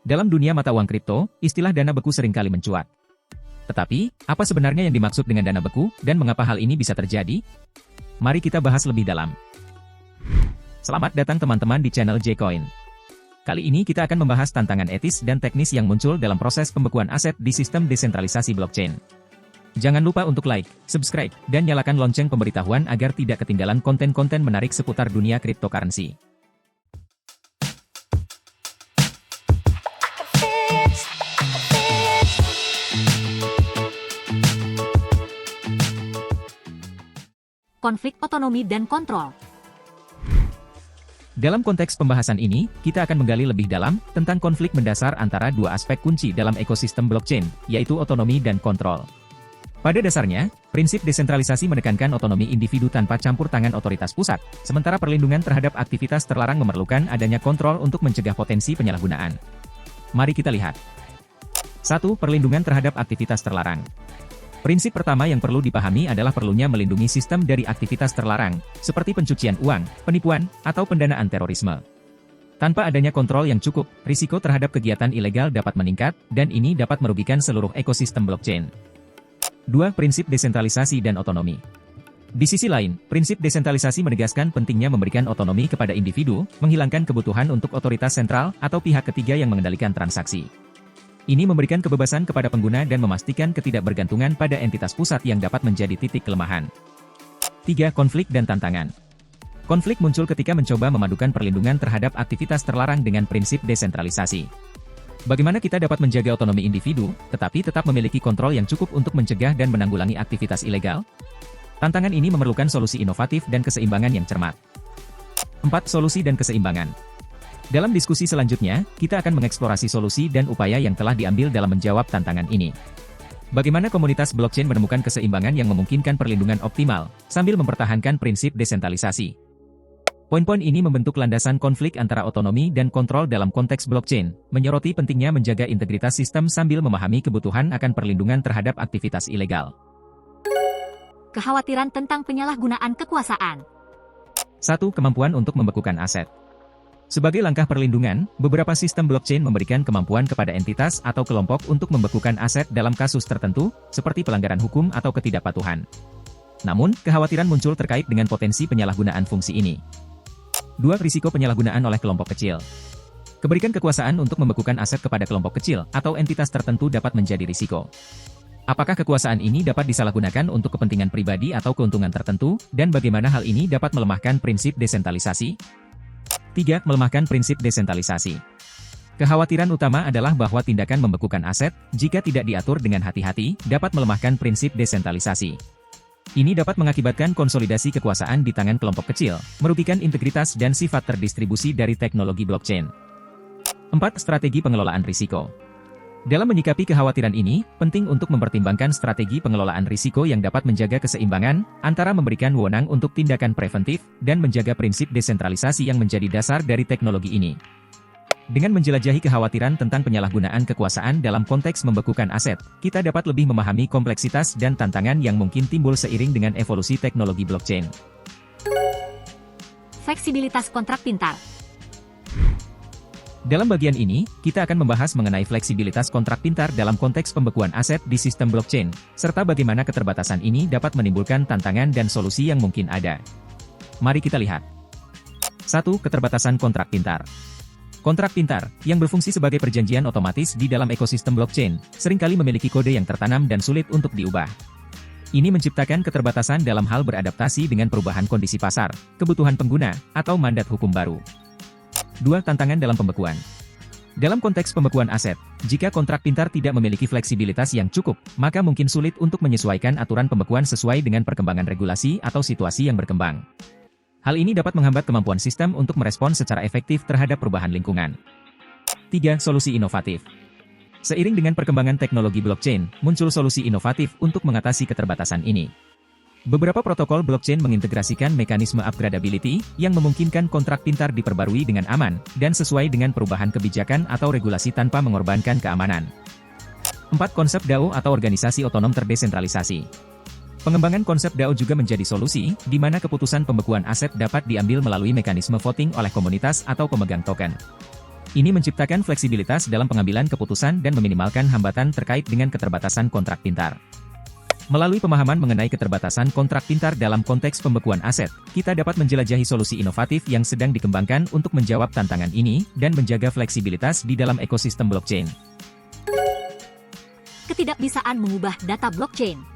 Dalam dunia mata uang kripto, istilah dana beku seringkali mencuat. Tetapi, apa sebenarnya yang dimaksud dengan dana beku, dan mengapa hal ini bisa terjadi? Mari kita bahas lebih dalam. Selamat datang teman-teman di channel J-Coin. Kali ini kita akan membahas tantangan etis dan teknis yang muncul dalam proses pembekuan aset di sistem desentralisasi blockchain. Jangan lupa untuk like, subscribe, dan nyalakan lonceng pemberitahuan agar tidak ketinggalan konten-konten menarik seputar dunia cryptocurrency. Konflik otonomi dan kontrol. Dalam konteks pembahasan ini, kita akan menggali lebih dalam tentang konflik mendasar antara dua aspek kunci dalam ekosistem blockchain, yaitu otonomi dan kontrol. Pada dasarnya, prinsip desentralisasi menekankan otonomi individu tanpa campur tangan otoritas pusat, sementara perlindungan terhadap aktivitas terlarang memerlukan adanya kontrol untuk mencegah potensi penyalahgunaan. Mari kita lihat. 1. Perlindungan terhadap aktivitas terlarang. Prinsip pertama yang perlu dipahami adalah perlunya melindungi sistem dari aktivitas terlarang, seperti pencucian uang, penipuan, atau pendanaan terorisme. Tanpa adanya kontrol yang cukup, risiko terhadap kegiatan ilegal dapat meningkat, dan ini dapat merugikan seluruh ekosistem blockchain. 2. Prinsip desentralisasi dan otonomi. Di sisi lain, prinsip desentralisasi menegaskan pentingnya memberikan otonomi kepada individu, menghilangkan kebutuhan untuk otoritas sentral atau pihak ketiga yang mengendalikan transaksi. Ini memberikan kebebasan kepada pengguna dan memastikan ketidakbergantungan pada entitas pusat yang dapat menjadi titik kelemahan. 3. Konflik dan tantangan. Konflik muncul ketika mencoba memadukan perlindungan terhadap aktivitas terlarang dengan prinsip desentralisasi. Bagaimana kita dapat menjaga otonomi individu, tetapi tetap memiliki kontrol yang cukup untuk mencegah dan menanggulangi aktivitas ilegal? Tantangan ini memerlukan solusi inovatif dan keseimbangan yang cermat. 4. Solusi dan keseimbangan. Dalam diskusi selanjutnya, kita akan mengeksplorasi solusi dan upaya yang telah diambil dalam menjawab tantangan ini. Bagaimana komunitas blockchain menemukan keseimbangan yang memungkinkan perlindungan optimal, sambil mempertahankan prinsip desentralisasi. Poin-poin ini membentuk landasan konflik antara otonomi dan kontrol dalam konteks blockchain, menyoroti pentingnya menjaga integritas sistem sambil memahami kebutuhan akan perlindungan terhadap aktivitas ilegal. Kekhawatiran tentang penyalahgunaan kekuasaan. 1. Kemampuan untuk membekukan aset. Sebagai langkah perlindungan, beberapa sistem blockchain memberikan kemampuan kepada entitas atau kelompok untuk membekukan aset dalam kasus tertentu, seperti pelanggaran hukum atau ketidakpatuhan. Namun, kekhawatiran muncul terkait dengan potensi penyalahgunaan fungsi ini. 2. Risiko penyalahgunaan oleh kelompok kecil. Keberikan kekuasaan untuk membekukan aset kepada kelompok kecil atau entitas tertentu dapat menjadi risiko. Apakah kekuasaan ini dapat disalahgunakan untuk kepentingan pribadi atau keuntungan tertentu, dan bagaimana hal ini dapat melemahkan prinsip desentralisasi? 3. Melemahkan prinsip desentralisasi. Kekhawatiran utama adalah bahwa tindakan membekukan aset, jika tidak diatur dengan hati-hati, dapat melemahkan prinsip desentralisasi. Ini dapat mengakibatkan konsolidasi kekuasaan di tangan kelompok kecil, merugikan integritas dan sifat terdistribusi dari teknologi blockchain. 4. Strategi pengelolaan risiko. Dalam menyikapi kekhawatiran ini, penting untuk mempertimbangkan strategi pengelolaan risiko yang dapat menjaga keseimbangan antara memberikan wewenang untuk tindakan preventif dan menjaga prinsip desentralisasi yang menjadi dasar dari teknologi ini. Dengan menjelajahi kekhawatiran tentang penyalahgunaan kekuasaan dalam konteks membekukan aset, kita dapat lebih memahami kompleksitas dan tantangan yang mungkin timbul seiring dengan evolusi teknologi blockchain. Fleksibilitas kontrak pintar. Dalam bagian ini, kita akan membahas mengenai fleksibilitas kontrak pintar dalam konteks pembekuan aset di sistem blockchain, serta bagaimana keterbatasan ini dapat menimbulkan tantangan dan solusi yang mungkin ada. Mari kita lihat. 1. Keterbatasan kontrak pintar. Kontrak pintar, yang berfungsi sebagai perjanjian otomatis di dalam ekosistem blockchain, seringkali memiliki kode yang tertanam dan sulit untuk diubah. Ini menciptakan keterbatasan dalam hal beradaptasi dengan perubahan kondisi pasar, kebutuhan pengguna, atau mandat hukum baru. 2. Tantangan dalam pembekuan. Dalam konteks pembekuan aset, jika kontrak pintar tidak memiliki fleksibilitas yang cukup, maka mungkin sulit untuk menyesuaikan aturan pembekuan sesuai dengan perkembangan regulasi atau situasi yang berkembang. Hal ini dapat menghambat kemampuan sistem untuk merespons secara efektif terhadap perubahan lingkungan. 3. Solusi inovatif. Seiring dengan perkembangan teknologi blockchain, muncul solusi inovatif untuk mengatasi keterbatasan ini. Beberapa protokol blockchain mengintegrasikan mekanisme upgradability yang memungkinkan kontrak pintar diperbarui dengan aman dan sesuai dengan perubahan kebijakan atau regulasi tanpa mengorbankan keamanan. 4. Konsep DAO atau organisasi otonom terdesentralisasi. Pengembangan konsep DAO juga menjadi solusi, di mana keputusan pembekuan aset dapat diambil melalui mekanisme voting oleh komunitas atau pemegang token. Ini menciptakan fleksibilitas dalam pengambilan keputusan dan meminimalkan hambatan terkait dengan keterbatasan kontrak pintar. Melalui pemahaman mengenai keterbatasan kontrak pintar dalam konteks pembekuan aset, kita dapat menjelajahi solusi inovatif yang sedang dikembangkan untuk menjawab tantangan ini dan menjaga fleksibilitas di dalam ekosistem blockchain. Ketidakbisaan mengubah data blockchain.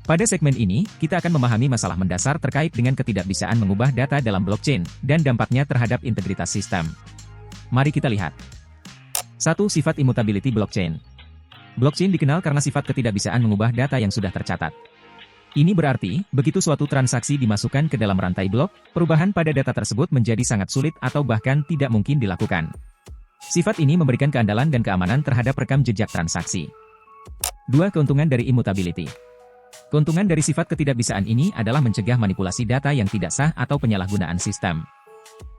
Pada segmen ini, kita akan memahami masalah mendasar terkait dengan ketidakbisaan mengubah data dalam blockchain dan dampaknya terhadap integritas sistem. Mari kita lihat. 1. Sifat immutability blockchain. Blockchain dikenal karena sifat ketidakbisaan mengubah data yang sudah tercatat. Ini berarti, begitu suatu transaksi dimasukkan ke dalam rantai blok, perubahan pada data tersebut menjadi sangat sulit atau bahkan tidak mungkin dilakukan. Sifat ini memberikan keandalan dan keamanan terhadap rekam jejak transaksi. 2. Keuntungan dari immutability. Keuntungan dari sifat ketidakbisaan ini adalah mencegah manipulasi data yang tidak sah atau penyalahgunaan sistem.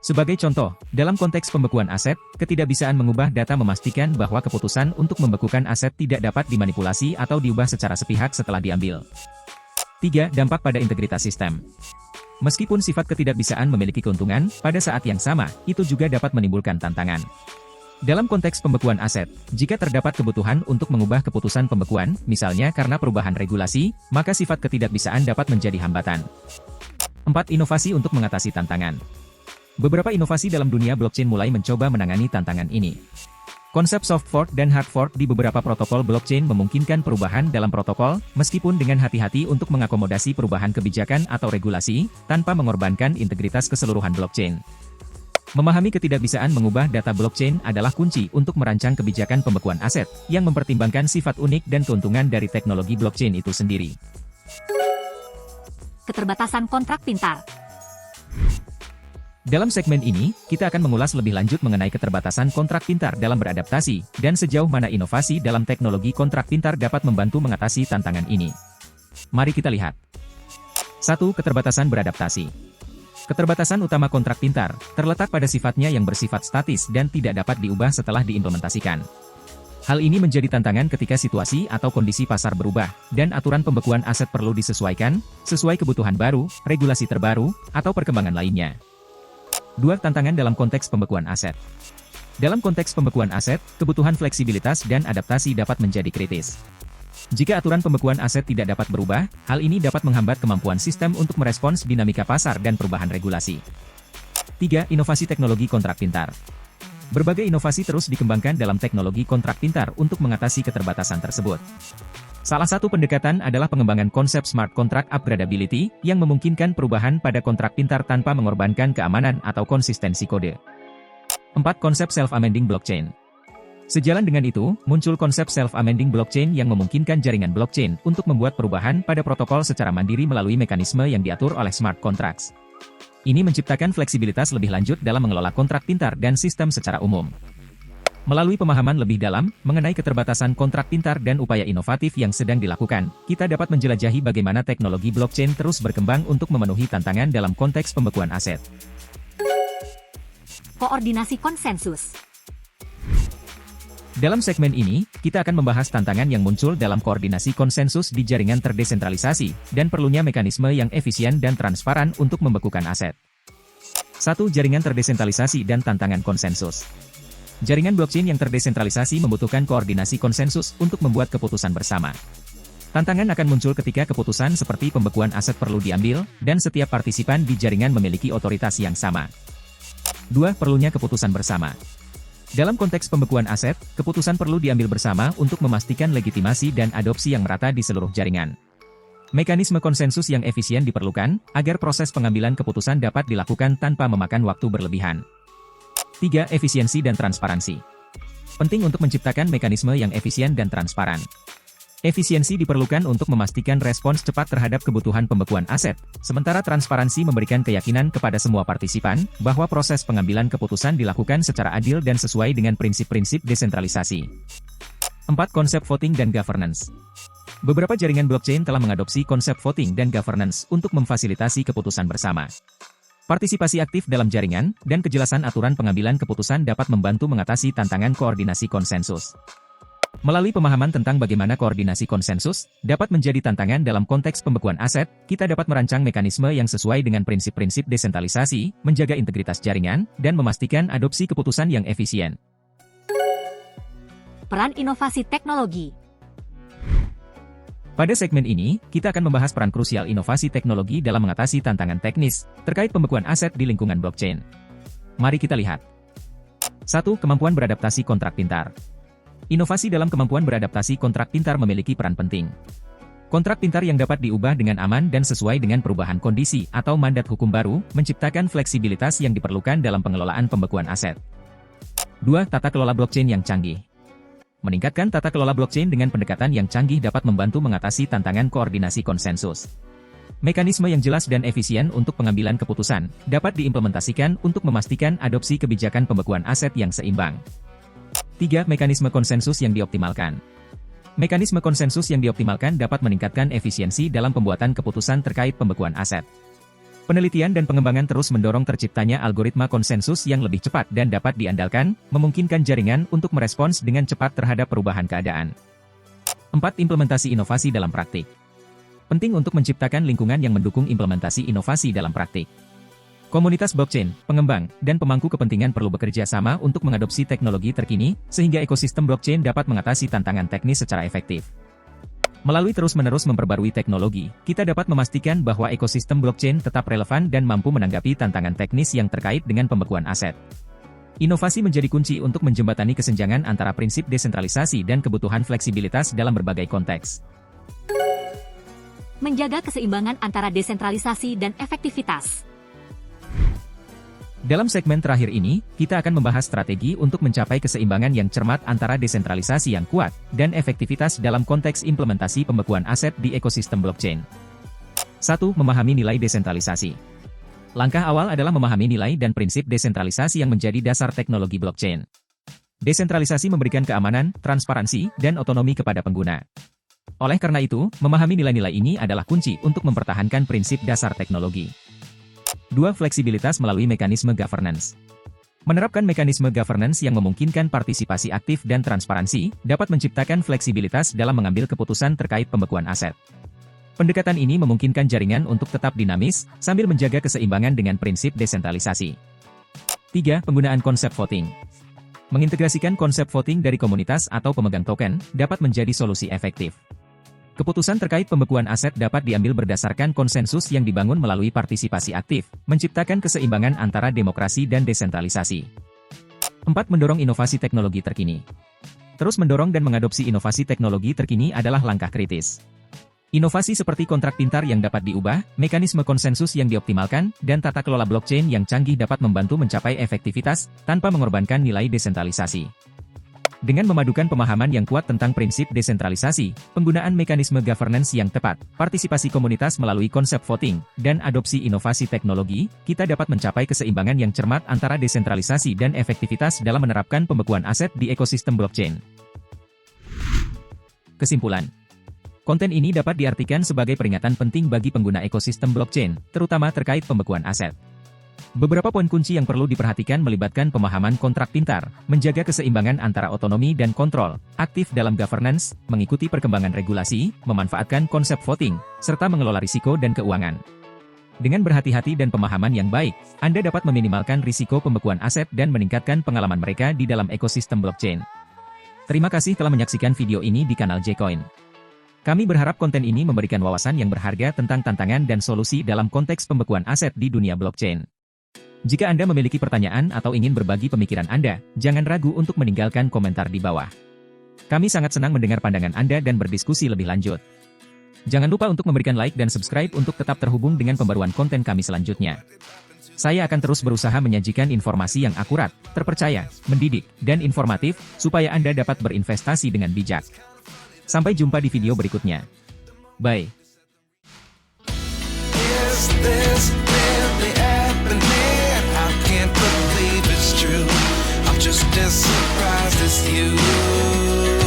Sebagai contoh, dalam konteks pembekuan aset, ketidakbisaan mengubah data memastikan bahwa keputusan untuk membekukan aset tidak dapat dimanipulasi atau diubah secara sepihak setelah diambil. 3. Dampak pada integritas sistem. Meskipun sifat ketidakbisaan memiliki keuntungan, pada saat yang sama, itu juga dapat menimbulkan tantangan. Dalam konteks pembekuan aset, jika terdapat kebutuhan untuk mengubah keputusan pembekuan, misalnya karena perubahan regulasi, maka sifat ketidakbisaan dapat menjadi hambatan. 4. Inovasi untuk mengatasi tantangan. Beberapa inovasi dalam dunia blockchain mulai mencoba menangani tantangan ini. Konsep soft fork dan hard fork di beberapa protokol blockchain memungkinkan perubahan dalam protokol, meskipun dengan hati-hati untuk mengakomodasi perubahan kebijakan atau regulasi, tanpa mengorbankan integritas keseluruhan blockchain. Memahami ketidakbisaan mengubah data blockchain adalah kunci untuk merancang kebijakan pembekuan aset, yang mempertimbangkan sifat unik dan keuntungan dari teknologi blockchain itu sendiri. Keterbatasan kontrak pintar. Dalam segmen ini, kita akan mengulas lebih lanjut mengenai keterbatasan kontrak pintar dalam beradaptasi, dan sejauh mana inovasi dalam teknologi kontrak pintar dapat membantu mengatasi tantangan ini. Mari kita lihat. 1. Keterbatasan beradaptasi. Keterbatasan utama kontrak pintar terletak pada sifatnya yang bersifat statis dan tidak dapat diubah setelah diimplementasikan. Hal ini menjadi tantangan ketika situasi atau kondisi pasar berubah, dan aturan pembekuan aset perlu disesuaikan, sesuai kebutuhan baru, regulasi terbaru, atau perkembangan lainnya. 2. Tantangan dalam konteks pembekuan aset. Dalam konteks pembekuan aset, kebutuhan fleksibilitas dan adaptasi dapat menjadi kritis. Jika aturan pembekuan aset tidak dapat berubah, hal ini dapat menghambat kemampuan sistem untuk merespons dinamika pasar dan perubahan regulasi. 3. Inovasi teknologi kontrak pintar. Berbagai inovasi terus dikembangkan dalam teknologi kontrak pintar untuk mengatasi keterbatasan tersebut. Salah satu pendekatan adalah pengembangan konsep smart contract upgradability, yang memungkinkan perubahan pada kontrak pintar tanpa mengorbankan keamanan atau konsistensi kode. 4. Konsep self-amending blockchain. Sejalan dengan itu, muncul konsep self-amending blockchain yang memungkinkan jaringan blockchain untuk membuat perubahan pada protokol secara mandiri melalui mekanisme yang diatur oleh smart contracts. Ini menciptakan fleksibilitas lebih lanjut dalam mengelola kontrak pintar dan sistem secara umum. Melalui pemahaman lebih dalam mengenai keterbatasan kontrak pintar dan upaya inovatif yang sedang dilakukan, kita dapat menjelajahi bagaimana teknologi blockchain terus berkembang untuk memenuhi tantangan dalam konteks pembekuan aset. Koordinasi konsensus. Dalam segmen ini, kita akan membahas tantangan yang muncul dalam koordinasi konsensus di jaringan terdesentralisasi, dan perlunya mekanisme yang efisien dan transparan untuk membekukan aset. 1. Jaringan terdesentralisasi dan tantangan konsensus. Jaringan blockchain yang terdesentralisasi membutuhkan koordinasi konsensus untuk membuat keputusan bersama. Tantangan akan muncul ketika keputusan seperti pembekuan aset perlu diambil, dan setiap partisipan di jaringan memiliki otoritas yang sama. 2. Perlunya keputusan bersama. Dalam konteks pembekuan aset, keputusan perlu diambil bersama untuk memastikan legitimasi dan adopsi yang merata di seluruh jaringan. Mekanisme konsensus yang efisien diperlukan, agar proses pengambilan keputusan dapat dilakukan tanpa memakan waktu berlebihan. 3. Efisiensi dan transparansi. Penting untuk menciptakan mekanisme yang efisien dan transparan. Efisiensi diperlukan untuk memastikan respons cepat terhadap kebutuhan pembekuan aset, sementara transparansi memberikan keyakinan kepada semua partisipan, bahwa proses pengambilan keputusan dilakukan secara adil dan sesuai dengan prinsip-prinsip desentralisasi. 4. Konsep voting dan governance. Beberapa jaringan blockchain telah mengadopsi konsep voting dan governance untuk memfasilitasi keputusan bersama. Partisipasi aktif dalam jaringan, dan kejelasan aturan pengambilan keputusan dapat membantu mengatasi tantangan koordinasi konsensus. Melalui pemahaman tentang bagaimana koordinasi konsensus dapat menjadi tantangan dalam konteks pembekuan aset, kita dapat merancang mekanisme yang sesuai dengan prinsip-prinsip desentralisasi, menjaga integritas jaringan, dan memastikan adopsi keputusan yang efisien. Peran inovasi teknologi. Pada segmen ini, kita akan membahas peran krusial inovasi teknologi dalam mengatasi tantangan teknis terkait pembekuan aset di lingkungan blockchain. Mari kita lihat. 1. Kemampuan beradaptasi kontrak pintar. Inovasi dalam kemampuan beradaptasi kontrak pintar memiliki peran penting. Kontrak pintar yang dapat diubah dengan aman dan sesuai dengan perubahan kondisi atau mandat hukum baru, menciptakan fleksibilitas yang diperlukan dalam pengelolaan pembekuan aset. 2. Tata kelola blockchain yang canggih. Meningkatkan tata kelola blockchain dengan pendekatan yang canggih dapat membantu mengatasi tantangan koordinasi konsensus. Mekanisme yang jelas dan efisien untuk pengambilan keputusan dapat diimplementasikan untuk memastikan adopsi kebijakan pembekuan aset yang seimbang. 3. Mekanisme konsensus yang dioptimalkan. Mekanisme konsensus yang dioptimalkan dapat meningkatkan efisiensi dalam pembuatan keputusan terkait pembekuan aset. Penelitian dan pengembangan terus mendorong terciptanya algoritma konsensus yang lebih cepat dan dapat diandalkan, memungkinkan jaringan untuk merespons dengan cepat terhadap perubahan keadaan. 4. Implementasi inovasi dalam praktik. Penting untuk menciptakan lingkungan yang mendukung implementasi inovasi dalam praktik. Komunitas blockchain, pengembang, dan pemangku kepentingan perlu bekerja sama untuk mengadopsi teknologi terkini, sehingga ekosistem blockchain dapat mengatasi tantangan teknis secara efektif. Melalui terus-menerus memperbarui teknologi, kita dapat memastikan bahwa ekosistem blockchain tetap relevan dan mampu menanggapi tantangan teknis yang terkait dengan pembekuan aset. Inovasi menjadi kunci untuk menjembatani kesenjangan antara prinsip desentralisasi dan kebutuhan fleksibilitas dalam berbagai konteks. Menjaga keseimbangan antara desentralisasi dan efektivitas. Dalam segmen terakhir ini, kita akan membahas strategi untuk mencapai keseimbangan yang cermat antara desentralisasi yang kuat dan efektivitas dalam konteks implementasi pembekuan aset di ekosistem blockchain. 1. Memahami nilai desentralisasi. Langkah awal adalah memahami nilai dan prinsip desentralisasi yang menjadi dasar teknologi blockchain. Desentralisasi memberikan keamanan, transparansi, dan otonomi kepada pengguna. Oleh karena itu, memahami nilai-nilai ini adalah kunci untuk mempertahankan prinsip dasar teknologi. 2. Fleksibilitas melalui mekanisme governance. Menerapkan mekanisme governance yang memungkinkan partisipasi aktif dan transparansi, dapat menciptakan fleksibilitas dalam mengambil keputusan terkait pembekuan aset. Pendekatan ini memungkinkan jaringan untuk tetap dinamis, sambil menjaga keseimbangan dengan prinsip desentralisasi. 3. Penggunaan konsep voting. Mengintegrasikan konsep voting dari komunitas atau pemegang token, dapat menjadi solusi efektif. Keputusan terkait pembekuan aset dapat diambil berdasarkan konsensus yang dibangun melalui partisipasi aktif, menciptakan keseimbangan antara demokrasi dan desentralisasi. 4. Mendorong inovasi teknologi terkini. Terus mendorong dan mengadopsi inovasi teknologi terkini adalah langkah kritis. Inovasi seperti kontrak pintar yang dapat diubah, mekanisme konsensus yang dioptimalkan, dan tata kelola blockchain yang canggih dapat membantu mencapai efektivitas, tanpa mengorbankan nilai desentralisasi. Dengan memadukan pemahaman yang kuat tentang prinsip desentralisasi, penggunaan mekanisme governance yang tepat, partisipasi komunitas melalui konsep voting, dan adopsi inovasi teknologi, kita dapat mencapai keseimbangan yang cermat antara desentralisasi dan efektivitas dalam menerapkan pembekuan aset di ekosistem blockchain. Kesimpulan. Konten ini dapat diartikan sebagai peringatan penting bagi pengguna ekosistem blockchain, terutama terkait pembekuan aset. Beberapa poin kunci yang perlu diperhatikan melibatkan pemahaman kontrak pintar, menjaga keseimbangan antara otonomi dan kontrol, aktif dalam governance, mengikuti perkembangan regulasi, memanfaatkan konsep voting, serta mengelola risiko dan keuangan. Dengan berhati-hati dan pemahaman yang baik, Anda dapat meminimalkan risiko pembekuan aset dan meningkatkan pengalaman mereka di dalam ekosistem blockchain. Terima kasih telah menyaksikan video ini di kanal J-Coin. Kami berharap konten ini memberikan wawasan yang berharga tentang tantangan dan solusi dalam konteks pembekuan aset di dunia blockchain. Jika Anda memiliki pertanyaan atau ingin berbagi pemikiran Anda, jangan ragu untuk meninggalkan komentar di bawah. Kami sangat senang mendengar pandangan Anda dan berdiskusi lebih lanjut. Jangan lupa untuk memberikan like dan subscribe untuk tetap terhubung dengan pembaruan konten kami selanjutnya. Saya akan terus berusaha menyajikan informasi yang akurat, terpercaya, mendidik, dan informatif, supaya Anda dapat berinvestasi dengan bijak. Sampai jumpa di video berikutnya. Bye. Is this really happening? I can't believe it's true. I'm just as surprised as you.